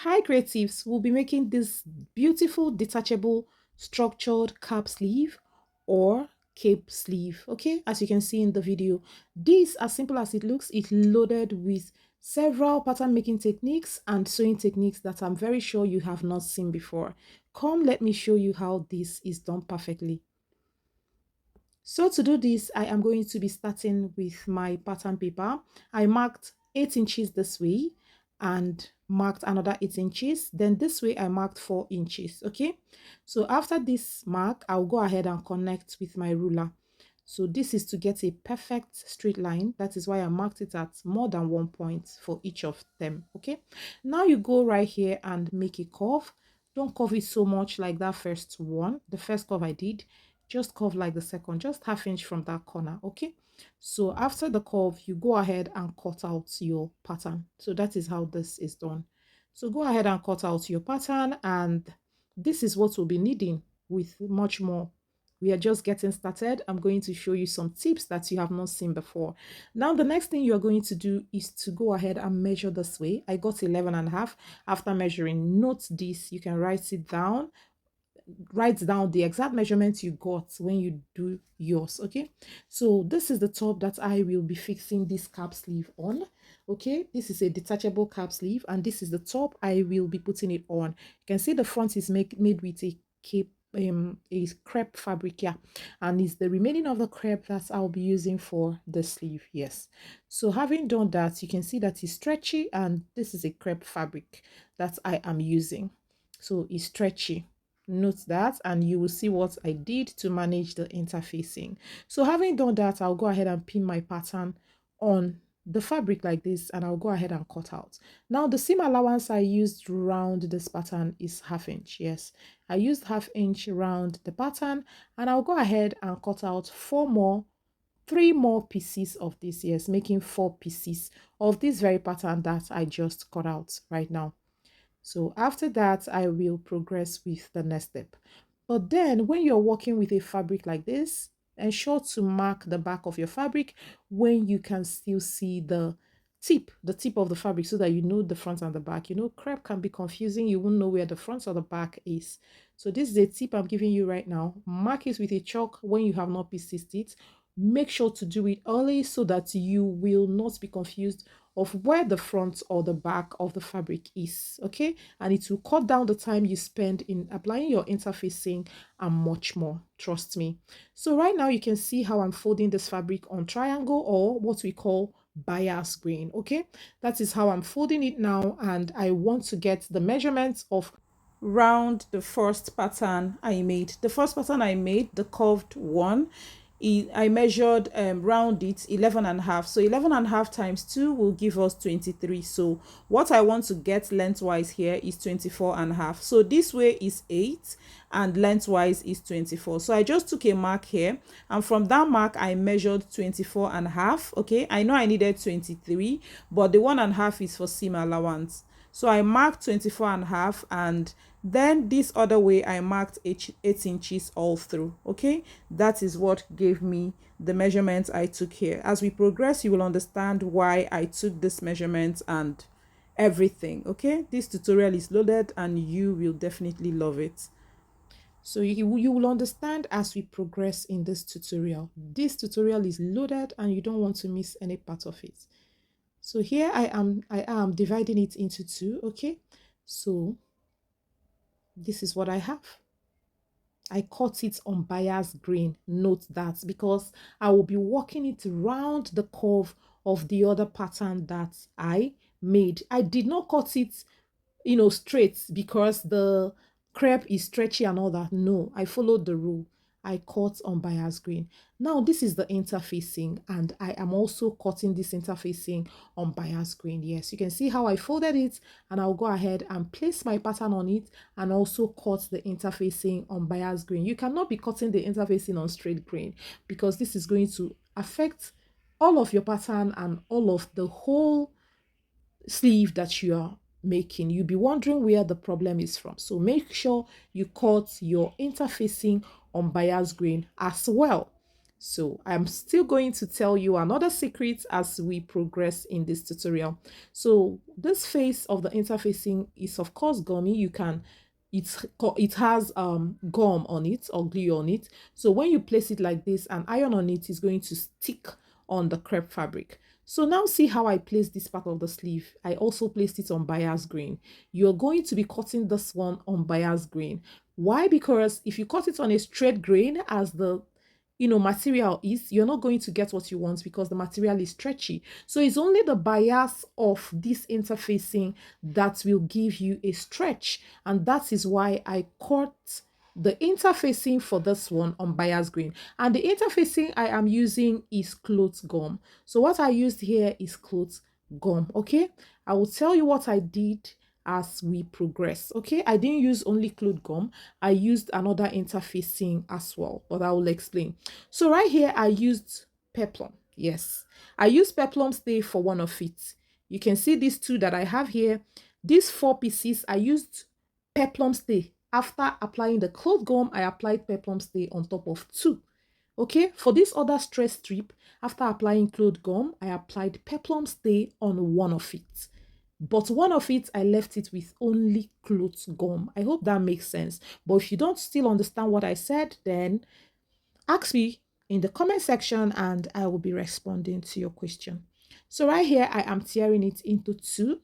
Hi creatives, we'll be making this beautiful detachable structured cap sleeve or cape sleeve. Okay, as you can see in the video, this, as simple as it looks, is loaded with several pattern making techniques and sewing techniques that I'm very sure you have not seen before. Come, let me show you how this is done perfectly. So to do this, I am going to be starting with my pattern paper. I marked 8 inches this way and marked another 8 inches. Then this way I marked 4 inches. Okay. So after this mark, I'll go ahead and connect with my ruler. So this is to get a perfect straight line. That is why I marked it at more than 1 point for each of them. Okay. Now you go right here and make a curve. Don't curve it so much like that first one. The first curve I did, just curve like the second, just half inch from that corner. Okay, so after the curve you go ahead and cut out your pattern. So that is how this is done. So go ahead and cut out your pattern, and this is what we'll be needing with much more. We are just getting started. I'm going to show you some tips that you have not seen before. Now the next thing you're going to do is to go ahead and measure this way. I got 11.5 after measuring. Note this, you can write it down, write down the exact measurements you got when you do yours. Okay, so this is the top that I will be fixing this cap sleeve on. Okay, this is a detachable cap sleeve, and this is the top I will be putting it on. You can see the front is made with a cape, a crepe fabric, yeah, and it's the remaining of the crepe that I'll be using for the sleeve. Yes, so having done that, you can see that it's stretchy, and this is a crepe fabric that I am using, so it's stretchy. Note that, and you will see what I did to manage the interfacing. So having done that, I'll go ahead and pin my pattern on the fabric like this, and I'll go ahead and cut out. Now the seam allowance I used round this pattern is half inch. Yes, I used half inch round the pattern, and I'll go ahead and cut out three more pieces of this. Yes, making 4 pieces of this very pattern that I just cut out right now. So after that, I will progress with the next step. But then when you're working with a fabric like this, ensure to mark the back of your fabric when you can still see the tip of the fabric, so that you know the front and the back. You know, crepe can be confusing. You won't know where the front or the back is. So this is a tip I'm giving you right now. Mark it with a chalk when you have not pieced it. Make sure to do it early so that you will not be confused of where the front or the back of the fabric is. Okay, and it will cut down the time you spend in applying your interfacing and much more, trust me. So right now you can see how I'm folding this fabric on triangle, or what we call bias grain. Okay, that is how I'm folding it now, and I want to get the measurements of round the first pattern I made. The first pattern I made, the curved one, I measured round it 11.5. So 11.5 times 2 will give us 23. So what I want to get lengthwise here is 24.5. So this way is 8 and lengthwise is 24. So I just took a mark here, and from that mark I measured 24.5. Okay, I know I needed 23, but the 1.5 is for seam allowance. So I marked 24.5, and then this other way I marked 8 inches all through. Okay, that is what gave me the measurements I took here. As we progress, you will understand why I took this measurement and everything. Okay, this tutorial is loaded and you will definitely love it. So you will understand as we progress in this tutorial. This tutorial is loaded and you don't want to miss any part of it. So here I am dividing it into two. Okay, so this is what I have. I cut it on bias grain. Note that, because I will be working it around the curve of the other pattern that I made. I did not cut it, straight, because the crepe is stretchy and all that. No, I followed the rule. I cut on bias grain. Now this is the interfacing, and I am also cutting this interfacing on bias grain. Yes, you can see how I folded it, and I'll go ahead and place my pattern on it and also cut the interfacing on bias grain. You cannot be cutting the interfacing on straight grain, because this is going to affect all of your pattern and all of the whole sleeve that you are making. You'll be wondering where the problem is from. So make sure you cut your interfacing on bias grain as well. So I'm still going to tell you another secret as we progress in this tutorial. So this face of the interfacing is of course gummy. You can it has gum on it or glue on it. So when you place it like this, an iron on it is going to stick on the crepe fabric. So now see how I placed this part of the sleeve. I also placed it on bias grain. You're going to be cutting this one on bias grain. Why? Because if you cut it on a straight grain as the material is, you're not going to get what you want because the material is stretchy. So it's only the bias of this interfacing that will give you a stretch, and that is why I cut the interfacing for this one on bias green. And the interfacing I am using is cloth gum. So what I used here is cloth gum. Okay, I will tell you what I did as we progress. Okay, I didn't use only cloth gum, I used another interfacing as well, but I will explain. So right here I used peplum. Yes, I used peplum stay for one of it. You can see these two that I have here. These four pieces I used peplum stay. After applying the cloth gum, I applied peplum stay on top of two. Okay, for this other stress strip, after applying cloth gum, I applied peplum stay on one of it. But one of it, I left it with only cloth gum. I hope that makes sense. But if you don't still understand what I said, then ask me in the comment section and I will be responding to your question. So right here, I am tearing it into two.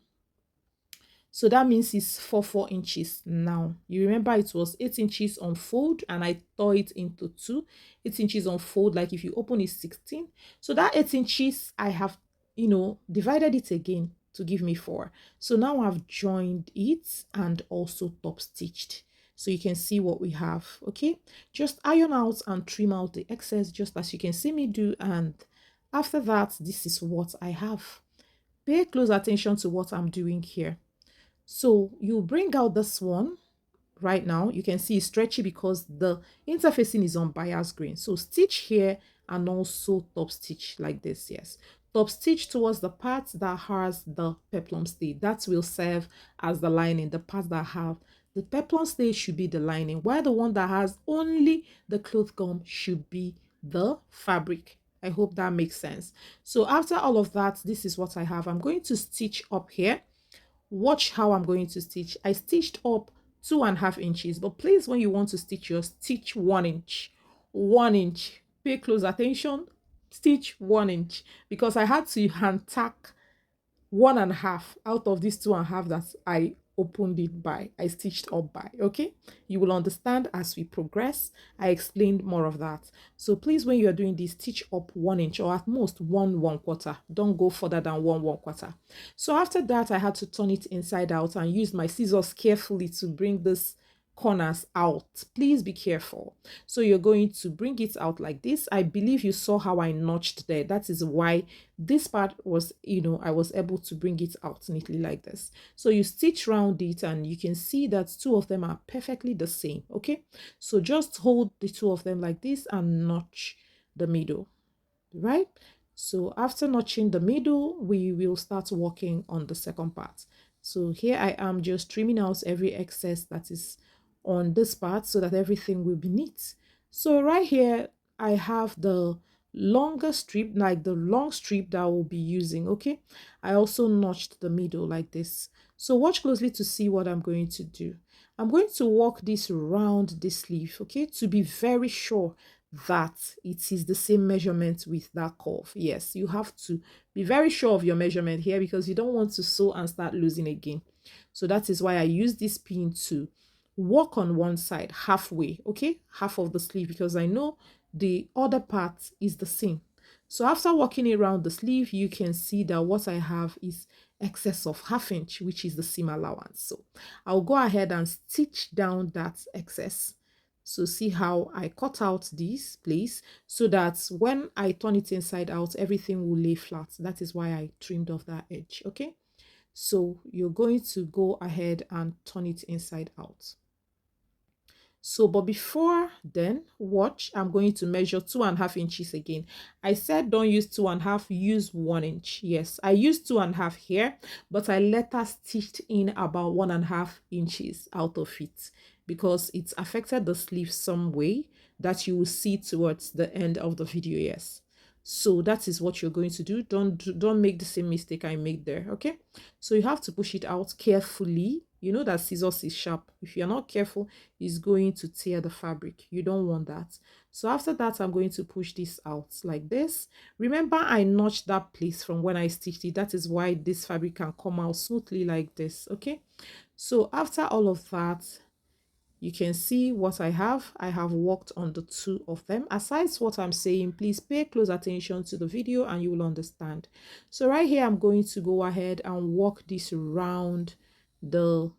So that means it's 4 inches now. You remember it was 8 inches on fold and I tore it into two. 8 inches on fold, like if you open is 16. So that 8 inches, I have, divided it again to give me 4. So now I've joined it and also top stitched. So you can see what we have, okay? Just iron out and trim out the excess just as you can see me do. And after that, this is what I have. Pay close attention to what I'm doing here. So you bring out this one right now. You can see it's stretchy because the interfacing is on bias grain. So stitch here and also top stitch like this. Yes, top stitch towards the part that has the peplum stay. That will serve as the lining. The part that have the peplum stay should be the lining, while the one that has only the cloth gum should be the fabric. I hope that makes sense. So after all of that, this is what I have. I'm going to stitch up here. Watch how I'm going to stitch. I stitched up 2.5 inches, but please, when you want to stitch yours, stitch 1 inch. 1 inch. Pay close attention. Stitch 1 inch because I had to hand tack 1.5 out of this 2.5 that I opened it by. I stitched up by. Okay, you will understand as we progress. I explained more of that. So please, when you're doing this, stitch up 1 inch or at most 1/1/4. Don't go further than 1/1/4. So after that, I had to turn it inside out and use my scissors carefully to bring this corners out. Please be careful. So you're going to bring it out like this. I believe you saw how I notched there. That is why this part was, I was able to bring it out neatly like this. So you stitch around it and you can see that two of them are perfectly the same. Okay, so just hold the two of them like this and notch the middle, right? So after notching the middle, we will start working on the second part. So here I am just trimming out every excess that is on this part so that everything will be neat. So right here, I have the longer strip, like the long strip that I will be using, okay? I also notched the middle like this. So watch closely to see what I'm going to do. I'm going to work this around this sleeve, okay? To be very sure that it is the same measurement with that curve. Yes, you have to be very sure of your measurement here because you don't want to sew and start losing again. So that is why I use this pin to work on one side halfway, okay, half of the sleeve, because I know the other part is the same. So after working around the sleeve, you can see that what I have is excess of 1/2 inch, which is the seam allowance. So I'll go ahead and stitch down that excess. So see how I cut out this place so that when I turn it inside out, everything will lay flat. That is why I trimmed off that edge, okay? So you're going to go ahead and turn it inside out. So, but before then, watch, I'm going to measure 2.5 inches again. I said don't use 2.5, use 1 inch. Yes, I used 2.5 here, but I later stitched in about 1.5 inches out of it because it's affected the sleeve some way. that you will see towards the end of the video. Yes, so that is what you're going to do. Don't make the same mistake I made there. Okay, so you have to push it out carefully. You know that scissors is sharp. If you're not careful, it's going to tear the fabric. You don't want that. So after that, I'm going to push this out like this. Remember, I notched that place from when I stitched it. That is why this fabric can come out smoothly like this. Okay, so after all of that, you can see what I have. I have worked on the two of them. Aside what I'm saying, please pay close attention to the video and you will understand. So right here, I'm going to go ahead and work this around the,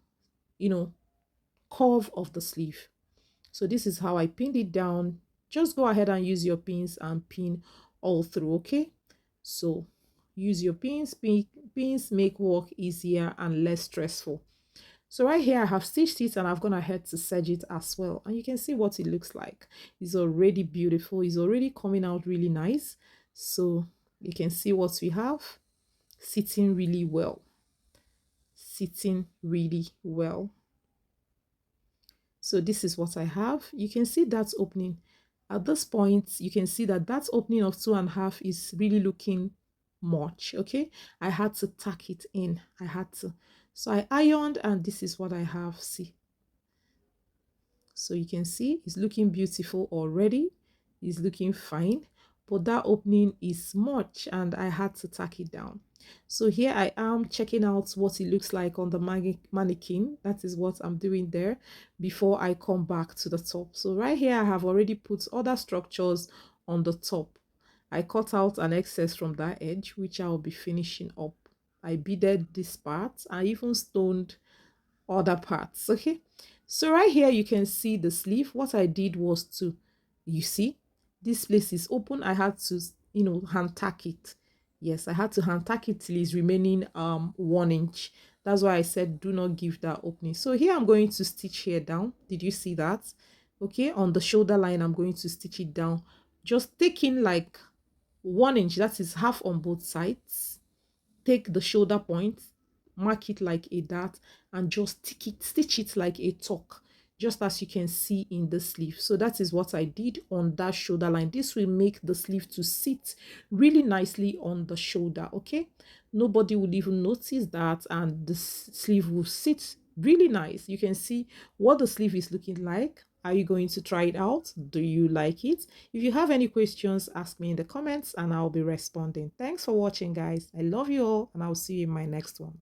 curve of the sleeve. So this is how I pinned it down. Just go ahead and use your pins and pin all through, okay? So use your pins. Pins make work easier and less stressful. So right here, I have stitched it and I've gone ahead to serge it as well. And you can see what it looks like. It's already beautiful. It's already coming out really nice. So you can see what we have. Sitting really well. Sitting really well. So this is what I have. You can see that opening. At this point, you can see that that opening of 2.5 is really looking much. Okay, I had to tack it in. I had to. So I ironed and this is what I have. See. So you can see it's looking beautiful already. It's looking fine. But that opening is much and I had to tack it down. So here I am checking out what it looks like on the mannequin. That is what I'm doing there before I come back to the top. So right here I have already put other structures on the top. I cut out an excess from that edge which I will be finishing up. I beaded this part. I even stoned other parts. Okay, so right here you can see the sleeve. What I did was to, you see, this place is open. I had to, hand tack it. Yes, I had to hand tack it till it's remaining 1 inch. That's why I said do not give that opening. So here I'm going to stitch here down. Did you see that? Okay, on the shoulder line I'm going to stitch it down, just taking like 1 inch, that is half on both sides. Take the shoulder point, mark it like a dart, and just stitch it like a tuck, just as you can see in the sleeve. So that is what I did on that shoulder line. This will make the sleeve to sit really nicely on the shoulder. Okay, nobody will even notice that, and the sleeve will sit really nice. You can see what the sleeve is looking like. Are you going to try it out? Do you like it? If you have any questions, ask me in the comments and I'll be responding. Thanks for watching, guys. I love you all and I'll see you in my next one.